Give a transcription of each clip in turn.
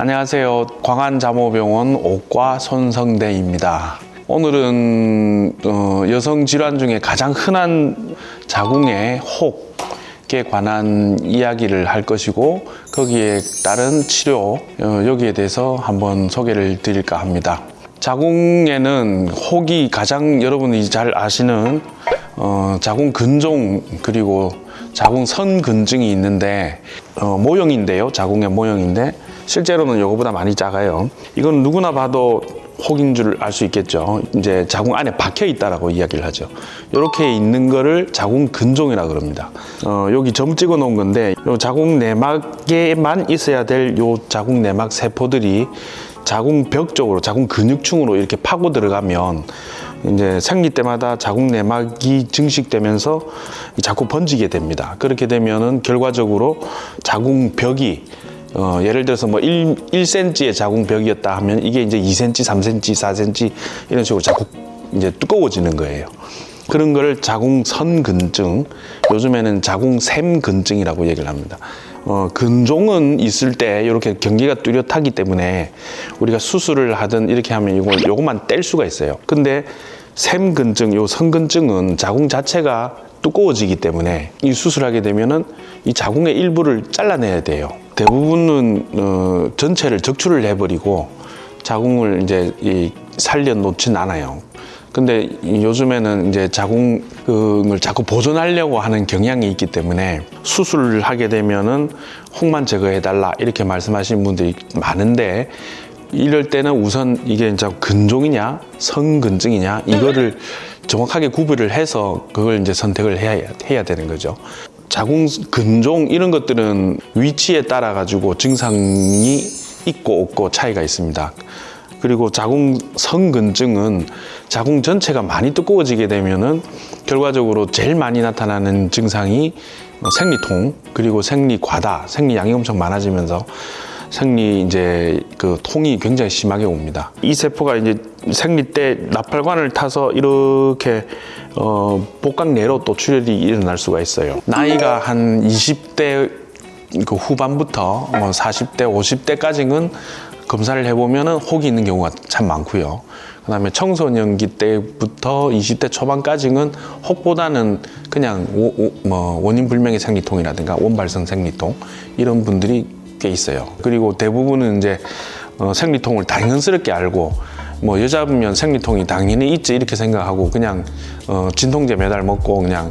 안녕하세요. 광안자모병원 옥과 손성대입니다. 오늘은 여성 질환 중에 가장 흔한 자궁의 혹에 관한 이야기를 할 것이고 거기에 따른 치료 여기에 대해서 한번 소개를 드릴까 합니다. 자궁에는 혹이 가장 여러분이 잘 아시는 자궁 근종 그리고 자궁 선근증이 있는데 모형인데요. 자궁의 모형인데 실제로는 이거보다 많이 작아요. 이건 누구나 봐도 혹인 줄 알 수 있겠죠. 이제 자궁 안에 박혀 있다라고 이야기를 하죠. 이렇게 있는 거를 자궁 근종이라 그럽니다. 여기 점 찍어 놓은 건데 요 자궁 내막에만 있어야 될 요 자궁 내막 세포들이 자궁벽 쪽으로 자궁 근육층으로 이렇게 파고 들어가면 이제 생리 때마다 자궁 내막이 증식되면서 자꾸 번지게 됩니다. 그렇게 되면은 결과적으로 자궁벽이 예를 들어서 뭐 1cm의 자궁벽이었다 하면 이게 이제 2cm, 3cm, 4cm 이런 식으로 자꾸 이제 두꺼워지는 거예요. 그런 걸 자궁선근증, 요즘에는 자궁샘근증이라고 얘기를 합니다. 근종은 있을 때 이렇게 경계가 뚜렷하기 때문에 우리가 수술을 하든 이렇게 하면 요것만 뗄 수가 있어요. 근데 샘근증, 요 선근증은 자궁 자체가 두꺼워지기 때문에 이 수술하게 되면은 이 자궁의 일부를 잘라내야 돼요. 대부분은 전체를 적출을 해버리고 자궁을 이제 살려 놓진 않아요. 근데 요즘에는 이제 자궁을 자꾸 보존하려고 하는 경향이 있기 때문에 수술을 하게 되면은 혹만 제거해달라 이렇게 말씀하시는 분들이 많은데 이럴 때는 우선 이게 이제 근종이냐 선근증이냐 이거를 정확하게 구별을 해서 그걸 이제 선택을 해야 되는 거죠. 자궁 근종 이런 것들은 위치에 따라 가지고 증상이 있고 없고 차이가 있습니다. 그리고 자궁 선근증은 자궁 전체가 많이 두꺼워지게 되면은 결과적으로 제일 많이 나타나는 증상이 생리통 그리고 생리과다, 생리양이 엄청 많아지면서 생리 이제 그 통이 굉장히 심하게 옵니다. 이 세포가 이제 생리 때 나팔관을 타서 이렇게 복강 내로 또 출혈이 일어날 수가 있어요. 나이가 한 20대 그 후반부터 40대, 50대까지는 검사를 해보면은 혹이 있는 경우가 참 많고요. 그다음에 청소년기 때부터 20대 초반까지는 혹보다는 그냥 원인 불명의 생리통이라든가 원발성 생리통 이런 분들이 꽤 있어요. 그리고 대부분은 이제 생리통을 당연스럽게 알고 여자면 생리통이 당연히 있지 이렇게 생각하고 그냥 진통제 매달 먹고 그냥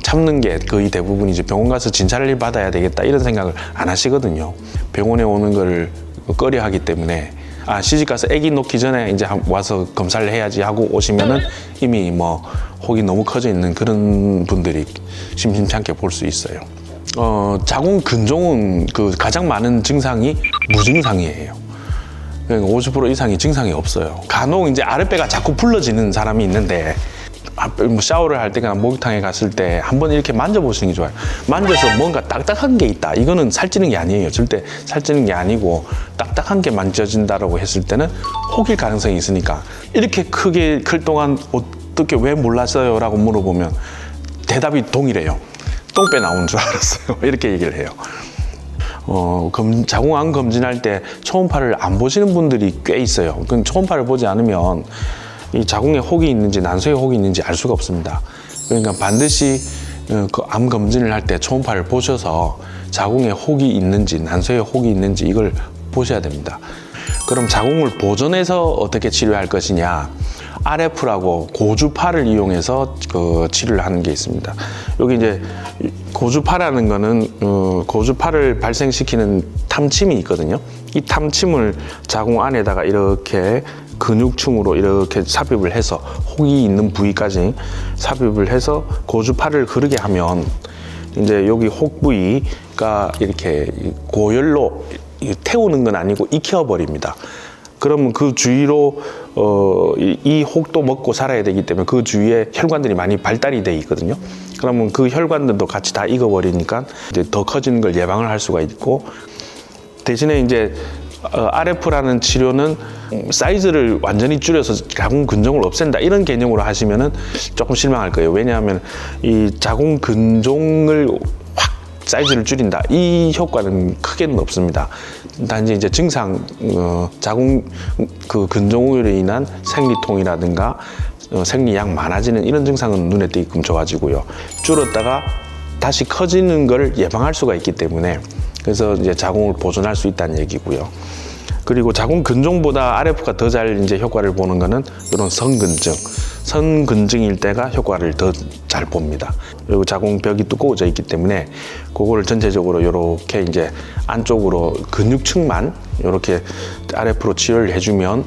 참는 게 거의 대부분이지 병원 가서 진찰을 받아야 되겠다 이런 생각을 안 하시거든요. 병원에 오는 걸 꺼려 하기 때문에 시집 가서 아기 놓기 전에 이제 와서 검사를 해야지 하고 오시면은 이미 혹이 너무 커져 있는 그런 분들이 심심찮게 볼 수 있어요. 자궁 근종은 그 가장 많은 증상이 무증상이에요. 그러니까 50% 이상이 증상이 없어요. 간혹 이제 아랫배가 자꾸 불러지는 사람이 있는데 샤워를 할 때나 목욕탕에 갔을 때 한번 이렇게 만져보시는 게 좋아요. 만져서 뭔가 딱딱한 게 있다. 이거는 살찌는 게 아니에요. 절대 살찌는 게 아니고 딱딱한 게 만져진다라고 했을 때는 혹일 가능성이 있으니까 이렇게 크게 클 동안 어떻게 왜 몰랐어요? 라고 물어보면 대답이 동일해요. 똥배 나온 줄 알았어요. 이렇게 얘기를 해요. 자궁암 검진할 때 초음파를 안 보시는 분들이 꽤 있어요. 그 초음파를 보지 않으면 이 자궁에 혹이 있는지 난소에 혹이 있는지 알 수가 없습니다. 그러니까 반드시 그 암 검진을 할 때 초음파를 보셔서 자궁에 혹이 있는지 난소에 혹이 있는지 이걸 보셔야 됩니다. 그럼 자궁을 보존해서 어떻게 치료할 것이냐? RF라고 고주파를 이용해서 그 치료를 하는 게 있습니다. 여기 이제 고주파라는 거는 고주파를 발생시키는 탐침이 있거든요. 이 탐침을 자궁 안에다가 이렇게 근육층으로 이렇게 삽입을 해서 혹이 있는 부위까지 삽입을 해서 고주파를 흐르게 하면 이제 여기 혹 부위가 이렇게 고열로 태우는 건 아니고 익혀버립니다. 그러면 그 주위로 이 혹도 먹고 살아야 되기 때문에 그 주위에 혈관들이 많이 발달이 돼 있거든요. 그러면 그 혈관들도 같이 다 익어버리니까 이제 더 커지는 걸 예방을 할 수가 있고 대신에 이제 RF라는 치료는 사이즈를 완전히 줄여서 자궁 근종을 없앤다 이런 개념으로 하시면은 조금 실망할 거예요. 왜냐하면 이 자궁 근종을 확 사이즈를 줄인다 이 효과는 크게는 없습니다. 단지 이제 증상 자궁 그 근종으로 인한 생리통이라든가 생리양 많아지는 이런 증상은 눈에 띄게끔 좋아지고요. 줄었다가 다시 커지는 걸 예방할 수가 있기 때문에 그래서 이제 자궁을 보존할 수 있다는 얘기고요. 그리고 자궁 근종보다 RF가 더 잘 이제 효과를 보는 거는 이런 선근증, 선근증일 때가 효과를 더 잘 봅니다. 그리고 자궁벽이 두꺼워져 있기 때문에 그거를 전체적으로 이렇게 이제 안쪽으로 근육층만 이렇게 RF로 치료를 해주면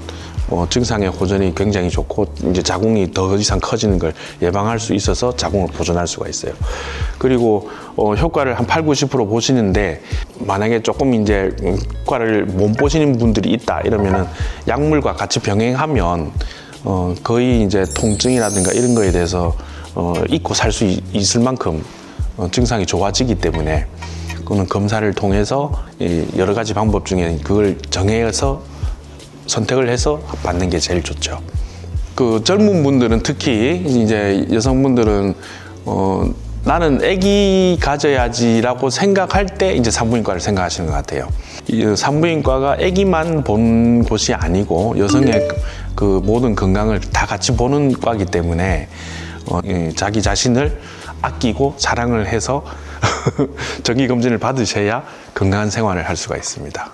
증상의 호전이 굉장히 좋고 이제 자궁이 더 이상 커지는 걸 예방할 수 있어서 자궁을 보존할 수가 있어요. 그리고 효과를 한 80~90% 보시는데 만약에 조금 이제 효과를 못 보시는 분들이 있다 이러면은 약물과 같이 병행하면 거의 이제 통증이라든가 이런 거에 대해서 잊고 살 수 있을 만큼 증상이 좋아지기 때문에 그거는 검사를 통해서 여러 가지 방법 중에 그걸 정해서 선택을 해서 받는 게 제일 좋죠. 그 젊은 분들은 특히 이제 여성분들은 나는 아기 가져야지라고 생각할 때 이제 산부인과를 생각하시는 것 같아요. 산부인과가 아기만 본 곳이 아니고 여성의 그 모든 건강을 다 같이 보는 과이기 때문에 자기 자신을 아끼고 사랑을 해서 정기 검진을 받으셔야 건강한 생활을 할 수가 있습니다.